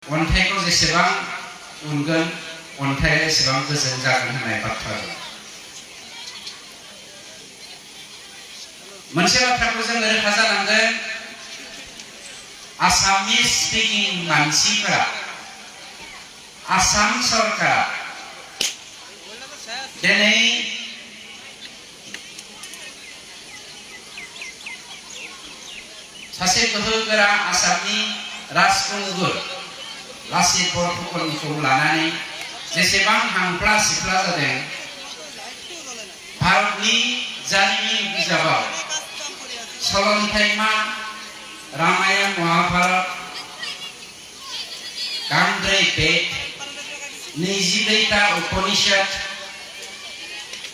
अन्थाइखौ जेसेबां उनगोन अन्थाइआ एसेबां गोजों जागोन होननाय बाथ्रा दं। मोनसे बाथ्राखौ जों रोखा जानांगोन, आसामिस स्पिकिं मानसिफोरा, आसाम सरकारा दिनै सासे गोहोगोरा आसामनि राजखुंगुर लाचित बरफुकनखौ लानानै जेसेबां हांफ्ला सिफ्ला जादों, भारतनि जारिमिन बिजाबाव सलन्थाइमा, रामायण, महाभारत, गांब्रै बेद, 22टा उपनिषद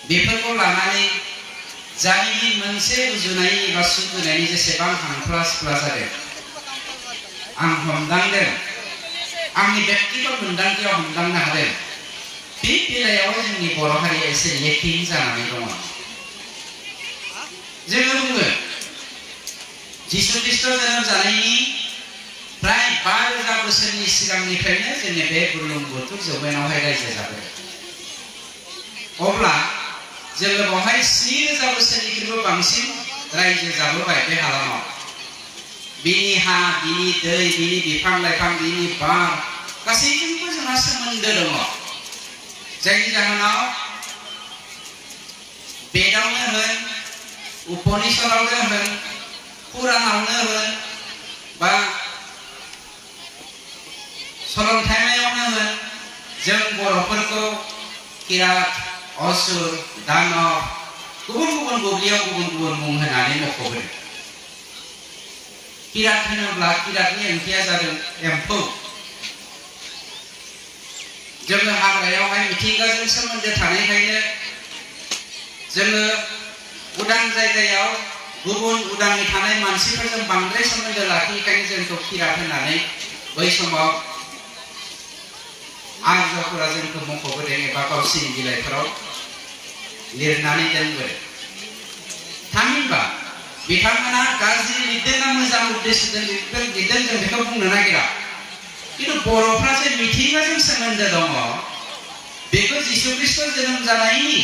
बेफोरखौ लानानै जारिमिन मोनसे रुजुनाय एबा सुजुनायनि जेसेबां हांफ्ला सिफ्ला जादों, आं हमदांदों, आंनि व्यक्तिगत मोन्दांथियाव हमदांनो हादों, बे बेलायाव जोंनि बर' हारिया एसे लेकिं जानानै दङ। जोङो बुङो जिसु ख्रीष्ट जोनोम जानायनि प्राय 5000 बोसोरनि सिगांनिफ्रायनो जोंनि बे बुरलुंबुथुर जौयेनावहाय रायजो जाबोदों। अब्ला जोङो बेवहाय 3000 बोसोरनिख्रुइबो बांसिन रायजो जाबोबाय बे हालामाव। बिनि हा, बिनि दै, बिनि बिफां लाइफां, बिनि बार गासैजोंबो जोंहा सोमोन्दो दङ। जायनि जाहोनाव बेदावनो होन, उपनिषदावनो होन, पुराणावनो होन, बा सलन्थाइमायावनो होन, जों बर'फोरखौ किरात, असुर, दानब, गुबुन गुबुन बुब्लियाव गुबुन गुबुन मुं होनानै मख'बोदों। किरात होनोब्ला किरातनि ओंथिया जादों एम्फौ। जोङो हाग्रायावहाय मिथिंगाजों सोमोन्दो थानायखायनो जोङो उदां जायगायाव गुबुन उदाङै थानाय मानसिफोरजों बांद्राय सोमोन्दो लाखियैखायनो जोंखौ किरात होननानै बै समाव आर्यफोरा जोंखौ मख'बोदों एबा गावसिनि बिलाइफोराव लिरनानै दोनबोदों। थामहिनबा बिथांमोना गाज्रि लिरदों ना मोजां उद्देश्यजों लिरदों जों बेखौ बुंनो नागिरा। किन्तु बर'फ्रा जे मिथिंगाजों सोमोन्दो दङ, बेखौ जिसु ख्रीष्ट जोनोम जानायनि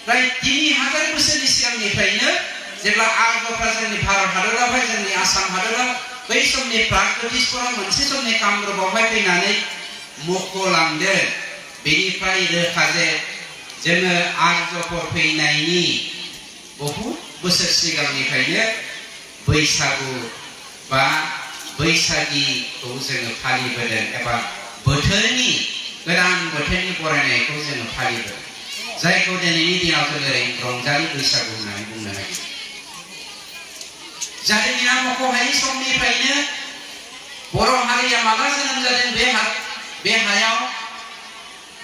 प्राय 3000 बोसोरनि सिगांनिफ्रायनो जेब्ला आर्यफ्रा जोंनि भारत हादरावहाय, जोंनि आसाम हादराव बै समनि प्रागज्योतिषफोरा मोनसे समनि कामरुपावहाय फैनानै मख'लांदों, बेनिफ्राय रोखा जे जोङो आर्यफोर फैनायनि बहुद बोसोर सिगांनिफ्रायनो बैसागु बा बैसागिखौ जोङो फालिबोदों एबा बोथोरनि गोदान बोथोरनि बरायनायखौ जोङो फालिबोदों, जायखौ दिनैनि दिनाव जों ओरैनो रंजालि बैसागु होननानै बुंनो नागिरो। जारिमिना मख'हायै समनिफ्रायनो बर' हारिया माब्ला जोनोम जादों बे हायाव,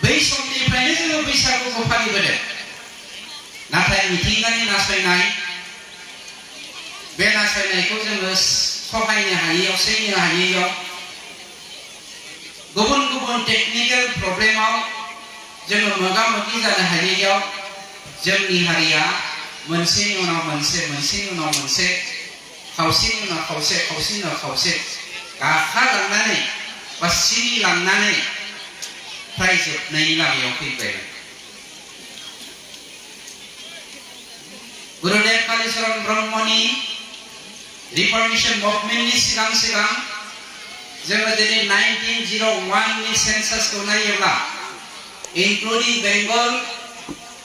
बै समनिफ्रायनो जोङो बैसागुखौ फालिबोदों। नाथाय मिथिंगानि नासयनाय, बे नासयनायखौ जोङो सहायनो हायैयाव, सैनो हायैयाव, गुबुन गुबुन टेकनिकेल प्रब्लेमाव जोङो मोगा मोगि जानो हायैयाव जोंनि हारिया मोनसेनि उनाव मोनसे, मोनसेनि उनाव मोनसे, खावसेनि उनाव खावसे, खावसेनि उनाव खावसे गाखालांनानै बा सिरिलांनानै फ्राय जोबनायनि लामायाव फैबाय। गुरुदेव कालीचरण ब्रह्मनि रिफर्मेशन मुभमेन्टनि सिगां सिगां जोङो दिनै 1901नि सेन्सासखौ नायोब्ला इनक्लुडिं बेंगल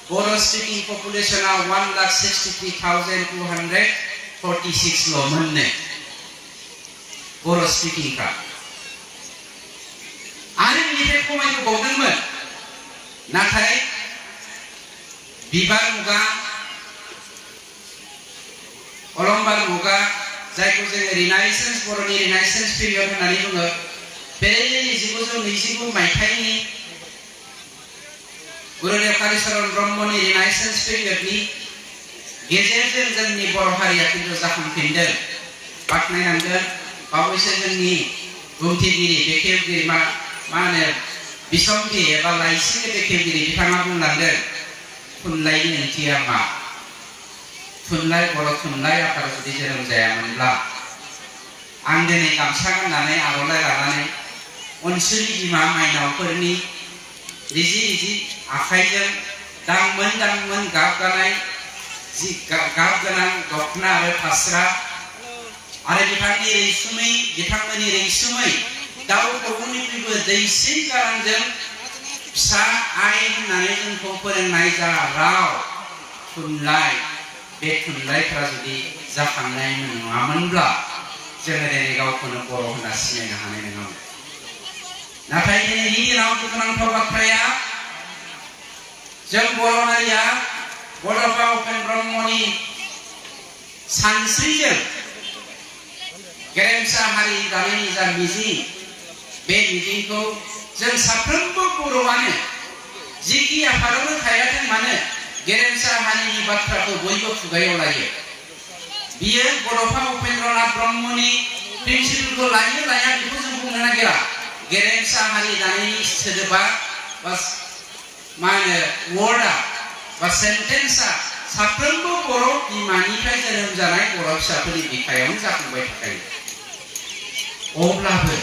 बर' स्पिकिं पपुलेशना 1,63,246 ल' मोननो बर' स्पिकिंफ्रा। आरो बेनिफ्राय खमायबोबावदोंमोन, नाथाय बिबार मुगा, अलंबार मुगा, जायखौ जोङो रिनाइसेन्स, बर'नि रिनाइसेन्स पिरियड होननानै बुङो, बे 1929 मायथाइनि गुरुदेव कालीचरण ब्रह्मनि रिनाइसेन्स पिरियडनि गेजेरजों जोंनि बर' हारिया खिन्थु जाखांफिनदों। बाख्नायनांगोन, बावैसो जोंनि बुंथिगिरि, बेखेवगिरि, मा होनो बिसम्बि एबा लाइसिनि बेखेवगिरि बिथाङा बुंलांदों, थुनलाइनि ओंथिया मा? थुनलाइ, बर' थुनलाइ आफादा जुदि जोनोम जायामोनब्ला आं दिनै गामसा गाननानै आर'नाइ लानानै अनसुलि बिमा माइनावफोरनि रिजि रिजि आखाइजों दांमोन दांमोन गाब गानाय गाब गोनां दखना आरो फास्रा आरो बिथांमोननि रैसुमै दाउ खौवौनिख्रुइबो दैसिन गारांजों फिसा आइ होननानै जोंखौ फोरोंनाय जा राव थुनलाइ बे थुनलाइफोरा जुदि जाखांनाय नङामोनब्ला जोङो दिनै गावखौनो बर' होनना सिनायनो हानाय नङामोन। नाथाय दिनैनि दिनाव दुखुनांथाव बाथ्राया जों बर' हारिया बड'फा उपेन्द्र ब्रह्मनि सानस्रिजों गेरेमसा हारि दानायनि जा मिजिं बे मिजिंखौ जों साफ्रोमबो बर'आनो जिखि आफादावनो थायाथों मानो गेरेमसा हारिनि बाथ्राखौ बयबो खुगायाव लायो। बियो बड'फा उपेन्द्रनाथ ब्रह्मनि प्रिन्सिपलखौ लायो लाया बेखौ जों बुंनो नागिरा। गेरेमसा हारि दानायनि सोदोबा बा मा होनो वर्डआ बा सेन्टेन्सआ साफ्रोमबो बर' बिमानिफ्राय जोनोम जानाय बर' फिसाफोरनि बिखायावनो जाखांबाय थाखायो। अब्लाबो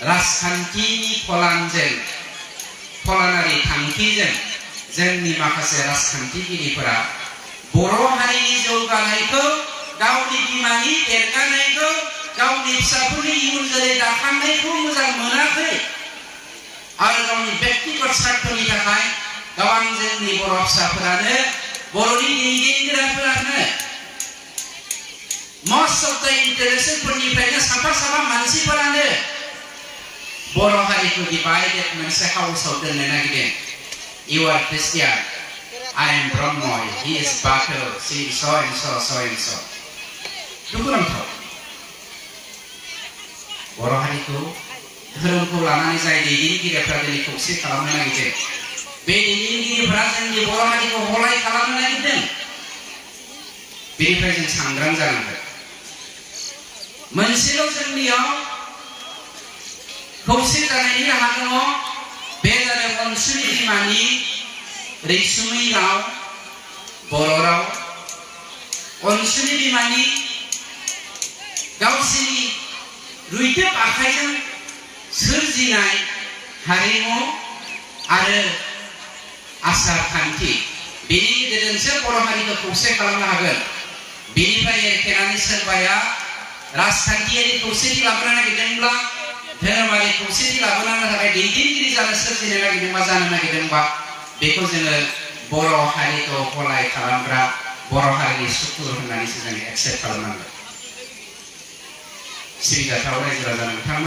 राजखान्थिनि फलानारि थांखिजों जोंनि माखासे राजखान्थिगिरिफोरा बर' हारिनि जौगानायखौ गावनि बिमानि देरगानायखौ गावनि फिसाफोरनि इयुन जोलै दाखांनायखौ मोजां मोनाखै आरो गावनि बेक्तिगत स्वार्थनि थाखाय गोबां जोंनि बर' फिसाफोरानो बर'नि दैदेनगिरिफोरानो most of the इंटेलेक्चुएलफोरनिफ्रायनो साफा साफा मानसिफोरानो बर' हारिखौ डिवाइडेड मोनसे हाउसआव दोननो नागिरदों। You are Christian, I am Brahmo, he is Bhakta, she is so and so, so and so. दुखुनांथाव बर' हारिखौ धोरोमखौ लानानै जाय दैदेनगिरिफोरा दिनै खौसे खालामनो नागिरदों बे दैदेनगिरिफोरा जोंनि बर' हारिखौ हलाय खालामनो नागिरदों। बेनिफ्राय जों सांग्रां जानांगोन। मोनसेल' जोंनियाव खौसे जानायनि राहा दङ, बे जादों अनसुलि बिमानि रैसुमै राव बर' राव। अनसुलि बिमानि गावसिनि रुइदोब आखाइजों सोरजिनाय हारिमु आरो आसार खान्थि बेनि गेजेरजोंसो बर' हारिखौ खौसे खालामनो हागोन। बेनिफ्राय एरखेनानै सोरबाया राजखान्थियारि खौसेथि लाबोनो नागिरदोंब्ला धोरोमारि खौसेथि लाबोनो थाखाय दैदेनगिरि जानो सोरजिनो नागिरदोंबा जानो नागिरदोंबा बेखौ जोङो बर' हारिखौ हलाय खालामग्रा बर' हारिनि सुथुर होननानैसो जों एक्सेप्ट खालामनांगोन। सिबिजाथाव रायजो राजा नोंथांमोन।